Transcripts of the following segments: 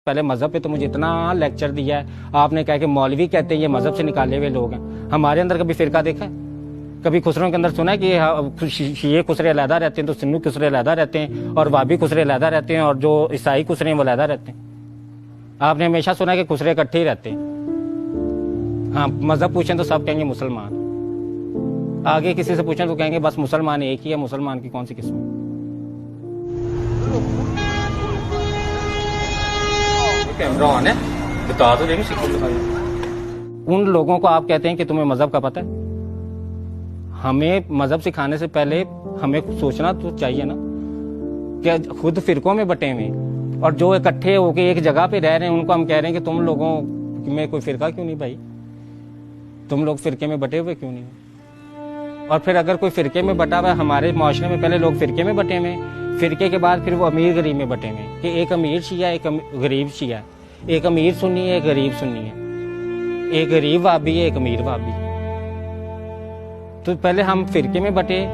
پہلے مذہب پہ تو مجھے اتنا لیکچر دیا ہے آپ نے، کہا کہ مولوی کہتے ہیں یہ مذہب سے نکالے ہوئے لوگ ہیں. ہمارے اندر کبھی فرقہ دیکھا ہے؟ کبھی خسروں کے اندر سنا ہے کہ شیعہ خسرے علیحدہ رہتے ہیں تو سنی خسرے علیحدہ رہتے ہیں اور وابی خسرے علیحدہ رہتے ہیں اور جو عیسائی خسرے ہیں وہ علیحدہ رہتے ہیں؟ آپ نے ہمیشہ سنا ہے کہ خسرے اکٹھے ہی رہتے ہیں. ہاں مذہب پوچھیں تو سب کہیں گے مسلمان، آگے کسی سے پوچھیں تو کہیں گے بس مسلمان ایک ہی ہے، مسلمان کی کون سی قسم ہے؟ بتا تو دیں ان لوگوں کو آپ کہتے ہیں کہ تمہیں مذہب کا پتہ ہے. ہمیں مذہب سکھانے سے پہلے ہمیں سوچنا تو چاہیے نا کہ خود فرقوں میں بٹے ہوئے اور جو اکٹھے ہو کے ایک جگہ پہ رہ رہے ہیں ان کو ہم کہہ رہے ہیں کہ تم لوگوں میں کوئی فرقہ کیوں نہیں بھائی، تم لوگ فرقے میں بٹے ہوئے کیوں نہیں؟ اور پھر اگر کوئی فرقے میں بٹا ہوا ہے، ہمارے معاشرے میں پہلے لوگ فرقے میں بٹے ہوئے ہیں، فرقے کے بعد پھر وہ امیر غریب میں بٹے ہوئے ہیں کہ ایک امیر شیعہ ایک غریب شیعہ، ایک امیر سنی ہے ایک غریب سنی ہے، ایک غریب وابی ہے ایک امیر وابی. تو پہلے ہم فرقے میں بٹے،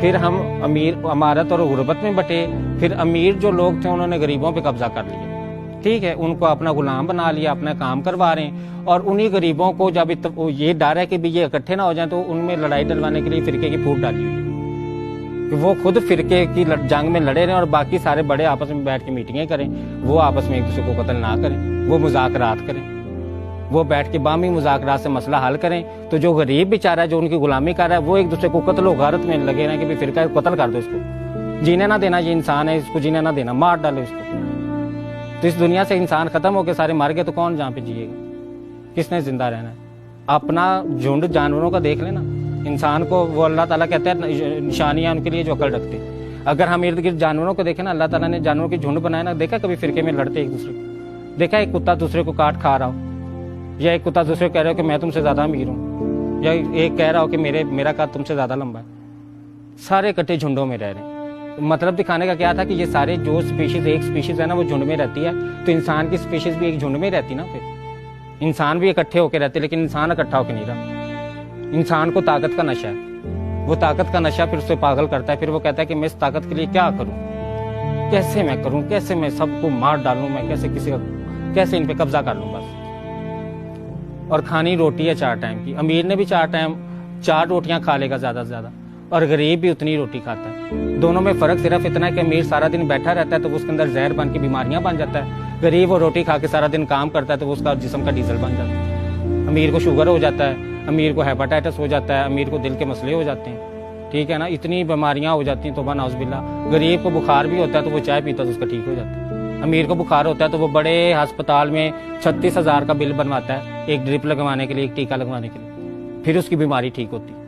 پھر ہم امیر امارت اور غربت میں بٹے، پھر امیر جو لوگ تھے انہوں نے غریبوں پہ قبضہ کر لیا. ٹھیک ہے، ان کو اپنا غلام بنا لیا، اپنا کام کروا رہے ہیں، اور انہی غریبوں کو جب یہ ڈر ہے کہ بھی یہ اکٹھے نہ ہو جائیں تو ان میں لڑائی ڈلوانے کے لیے فرقے کی پھوٹ ڈالی ہوئی ہے کہ وہ خود فرقے کی جنگ میں لڑے رہیں اور باقی سارے بڑے آپس میں بیٹھ کے میٹنگیں کریں، وہ آپس میں ایک دوسرے کو قتل نہ کریں، وہ مذاکرات کریں، وہ بیٹھ کے باہمی مذاکرات سے مسئلہ حل کریں. تو جو غریب بیچارہ ہے جو ان کی غلامی کر رہا ہے وہ ایک دوسرے کو قتل و غارت میں لگے رہے کہ بھی فرقہ قتل کر دو، اس کو جینے نہ دینا، یہ انسان ہے اس کو جینے نہ دینا، مار ڈالو اس کو. تو اس دنیا سے انسان ختم ہو کے سارے مر گئے تو کون جہاں پہ جیے گا؟ کس نے زندہ رہنا ہے؟ اپنا جھنڈ جانوروں کا دیکھ لینا. انسان کو وہ اللہ تعالیٰ کہتے ہیں نشانیاں ان کے لیے جو عقل رکھتے. اگر ہم ارد گرد جانوروں کو دیکھیں نا، اللہ تعالیٰ نے جانوروں کی جھنڈ بنایا نا، دیکھا کبھی فرقے میں لڑتے ایک دوسرے کو؟ دیکھا ایک کتا دوسرے کو کاٹ کھا رہا ہو، یا ایک کتا دوسرے کو کہہ رہا ہو کہ میں تم سے زیادہ امیر ہوں، یا ایک کہہ رہا ہو کہ میرا قد تم سے زیادہ لمبا ہے. سارے اکٹھے جھنڈوں میں رہ رہے ہیں. مطلب دکھانے کا کیا تھا کہ یہ سارے جو سپیشیز ایک سپیشیز ہے نا وہ جھنڈ میں رہتی ہے، تو انسان کی سپیشیز بھی ایک جھنڈ میں رہتی نا، پھر انسان بھی اکٹھے ہو کے رہتے، لیکن انسان اکٹھا ہو کے نہیں رہا. انسان کو طاقت کا نشہ ہے، وہ طاقت کا نشہ پھر اسے پاگل کرتا ہے. پھر وہ کہتا ہے کہ میں اس طاقت کے لیے کیا کروں، کیسے میں کروں، کیسے میں سب کو مار ڈالوں، میں کیسے ان پہ قبضہ کر لوں بس. اور کھانی روٹی ہے 4 ٹائم کی. امیر نے بھی 4 ٹائم 4 روٹیاں کھا لے گا زیادہ سے زیادہ، اور غریب بھی اتنی روٹی کھاتا ہے. دونوں میں فرق صرف اتنا ہے کہ امیر سارا دن بیٹھا رہتا ہے تو وہ اس کے اندر زہر بن کے بیماریاں بن جاتا ہے، غریب وہ روٹی کھا کے سارا دن کام کرتا ہے تو وہ اس کا جسم کا ڈیزل بن جاتا ہے. امیر کو شوگر ہو جاتا ہے، امیر کو ہیپاٹائٹس ہو جاتا ہے، امیر کو دل کے مسئلے ہو جاتے ہیں. ٹھیک ہے نا، اتنی بیماریاں ہو جاتی ہیں توبہ نعوذ باللہ. غریب کو بخار بھی ہوتا ہے تو وہ چائے پیتا ہے تو اس کا ٹھیک ہو جاتا ہے. امیر کو بخار ہوتا ہے تو وہ بڑے ہسپتال میں 36,000 کا بل بنواتا ہے ایک ڈرپ لگوانے کے لیے، ایک ٹیکہ لگوانے کے لیے، پھر اس کی بیماری ٹھیک ہوتی ہے.